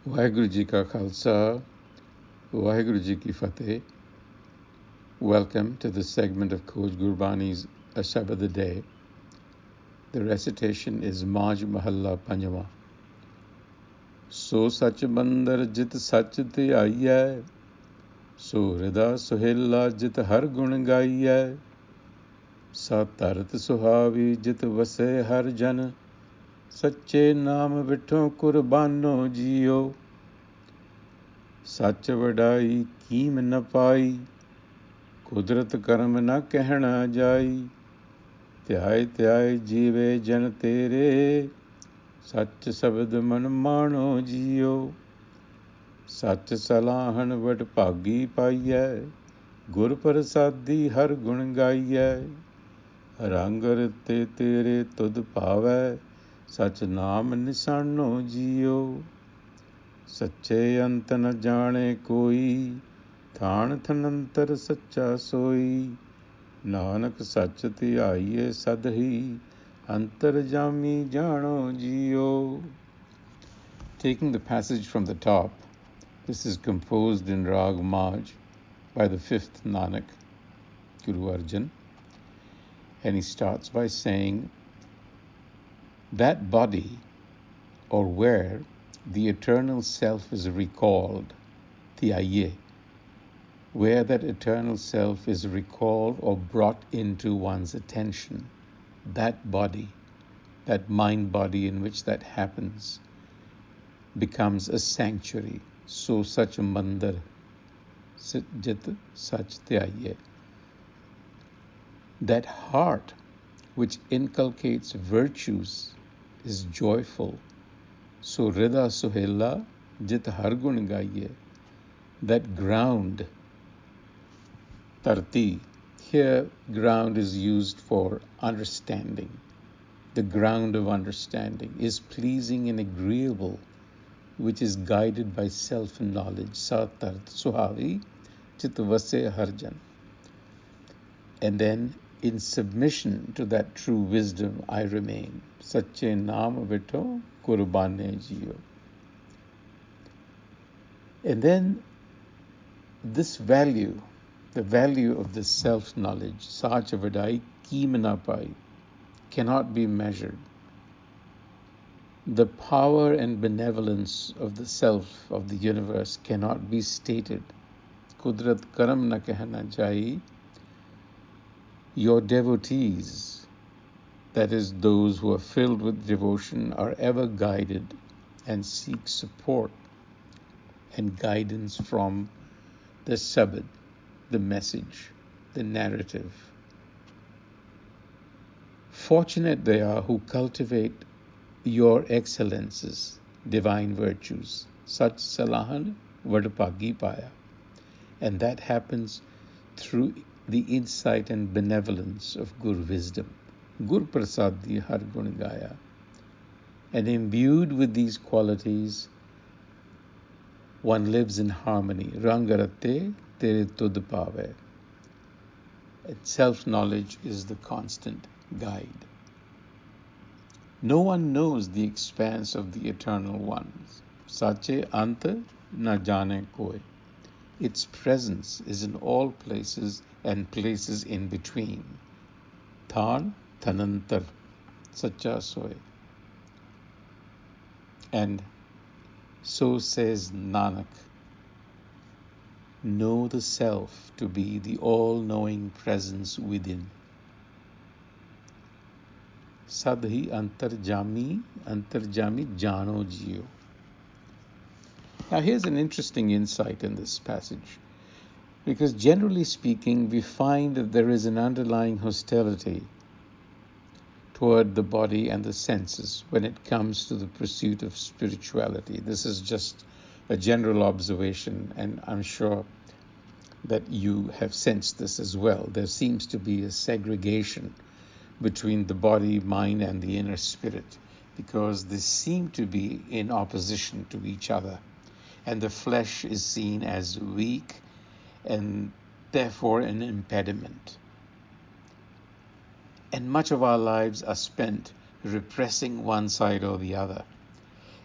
Waheguru Ji Ka Khalsa, Waheguru Ji Ki Fateh. Welcome to the segment of Coach Gurbani's a-sabad-a-day. The recitation is Maj Mahalla Panjwa. So Sach Mandar Jit Sach Dhiaye, so Rida Sohela Jit Har Gun Gaiye, Sa Tarat Suhavi Jit Vase Har Jan, Sache Naam Vitho Kurbano Jiyo, Sach Vadai Keem न पाई, कुदरत कर्म न कहना जाई, ध्याय ध्याय जीवे जन तेरे, सच शब्द मन मानो जियो, सच सलाहन वड भागी पाइयै, गुर प्रसादी हर गुण गाइयै, रंग रते तेरे तुद भावै, सच नाम निशानो जियो, सच्चे अंत न जाने कोई, थान थनंतर सच्चा सोई, नानक सच धियाये सदही, अंतरजामी जानो जियो. Taking the passage from the top, this is composed in Rag Maj by the fifth Nanak, Guru Arjan, and he starts by saying, that body, or where the eternal self is recalled, Dhiaye, where that eternal self is recalled or brought into one's attention, that body, that mind body in which that happens, becomes a sanctuary. So Sach Mandar Jit Sach Dhiaye. That heart which inculcates virtues is joyful. So Rida Sohela Jit Har Gun Gaiye. That ground, Tarti, here ground is used for understanding. The ground of understanding is pleasing and agreeable, which is guided by self-knowledge. Satart Suhavi Chitvase Harjan. And then in submission to that true wisdom I remain. Sache Naam Vitho Kurbane Jiyo. And then this value, the value of this self-knowledge, Sach Vadai Keem na Pai, cannot be measured. The power and benevolence of the self, of the universe, cannot be stated. Kudrat karam na kehna jai. Your devotees, that is, those who are filled with devotion, are ever guided and seek support and guidance from the sabad, the message, the narrative. Fortunate they are who cultivate your excellences, divine virtues, such salahan vadpagi paya. And that happens through the insight and benevolence of Gur wisdom. Gur prasadi har gun gaya. And imbued with these qualities, one lives in harmony. Rangarate tere tud pave. Self-knowledge is the constant guide. No one knows the expanse of the Eternal One. Sache anta na jane koi. Its presence is in all places and places in between. Than thanantar, sacha soy. And so says Nanak, know the self to be the all-knowing presence within. Sadhi antarjami jano jiyo. Now here's an interesting insight in this passage, because generally speaking, we find that there is an underlying hostility toward the body and the senses when it comes to the pursuit of spirituality. This is just a general observation, and I'm sure that you have sensed this as well. There seems to be a segregation between the body, mind, and the inner spirit, because they seem to be in opposition to each other. And the flesh is seen as weak and therefore an impediment. And much of our lives are spent repressing one side or the other.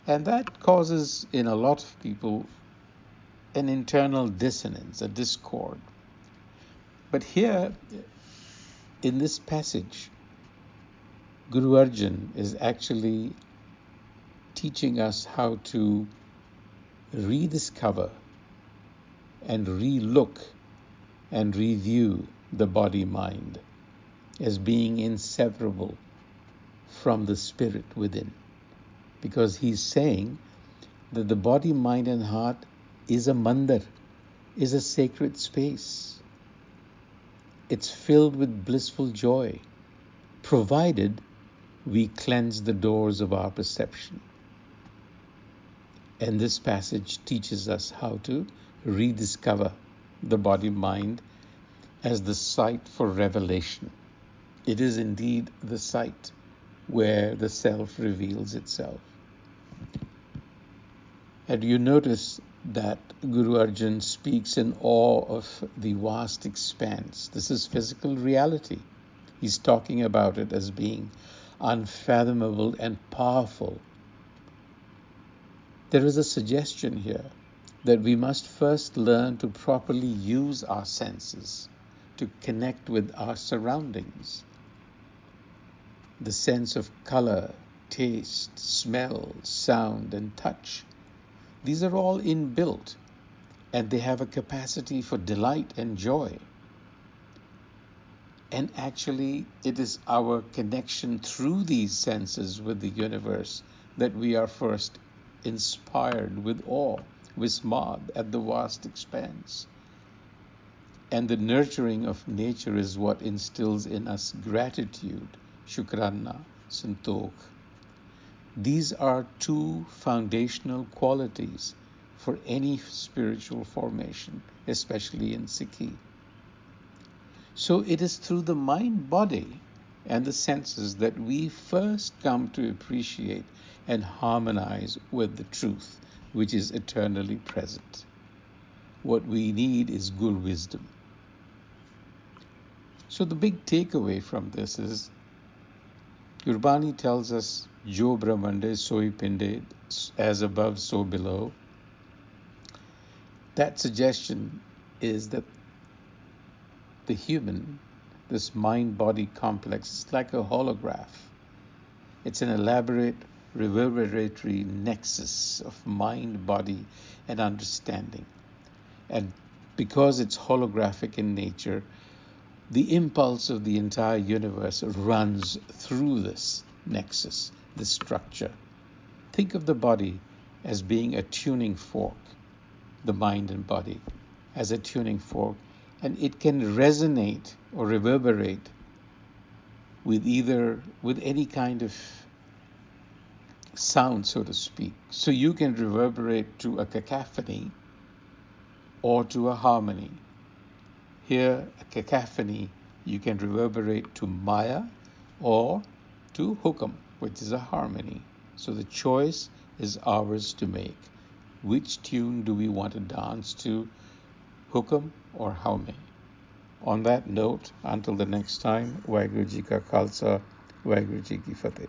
And that causes in a lot of people an internal dissonance, a discord. But here, in this passage, Guru Arjan is actually teaching us how to rediscover and re-look and review the body-mind as being inseparable from the spirit within. Because he's saying that the body, mind and heart is a mandar, is a sacred space. It's filled with blissful joy, provided we cleanse the doors of our perception. And this passage teaches us how to rediscover the body-mind as the site for revelation. It is indeed the site where the self reveals itself. And you notice that Guru Arjan speaks in awe of the vast expanse. This is physical reality. He's talking about it as being unfathomable and powerful. There is a suggestion here that we must first learn to properly use our senses to connect with our surroundings. The sense of color, taste, smell, sound, and touch. These are all inbuilt, and they have a capacity for delight and joy. And actually, it is our connection through these senses with the universe that we are first inspired with awe, vismad, at the vast expanse. And the nurturing of nature is what instills in us gratitude, shukranna, santokh. These are two foundational qualities for any spiritual formation, especially in Sikhi. So it is through the mind, body, and the senses that we first come to appreciate and harmonize with the truth, which is eternally present. What we need is Guru wisdom. So the big takeaway from this is, Gurbani tells us, Jo Brahmande Soi Pinde, as above, so below. That suggestion is that the human, this mind-body complex, is like a holograph. It's an elaborate, reverberatory nexus of mind, body, and understanding. And because it's holographic in nature, the impulse of the entire universe runs through this nexus, this structure. Think of the body as being a tuning fork, the mind and body as a tuning fork, and it can resonate or reverberate with any kind of sound, so to speak. So you can reverberate to a cacophony or to a harmony. Here, a cacophony, you can reverberate to Maya or to Hukam, which is a harmony. So the choice is ours to make. Which tune do we want to dance to, Hukam or Haume? On that note, until the next time, Waheguru Ji Ka Khalsa, Waheguru Ji Ki Fateh.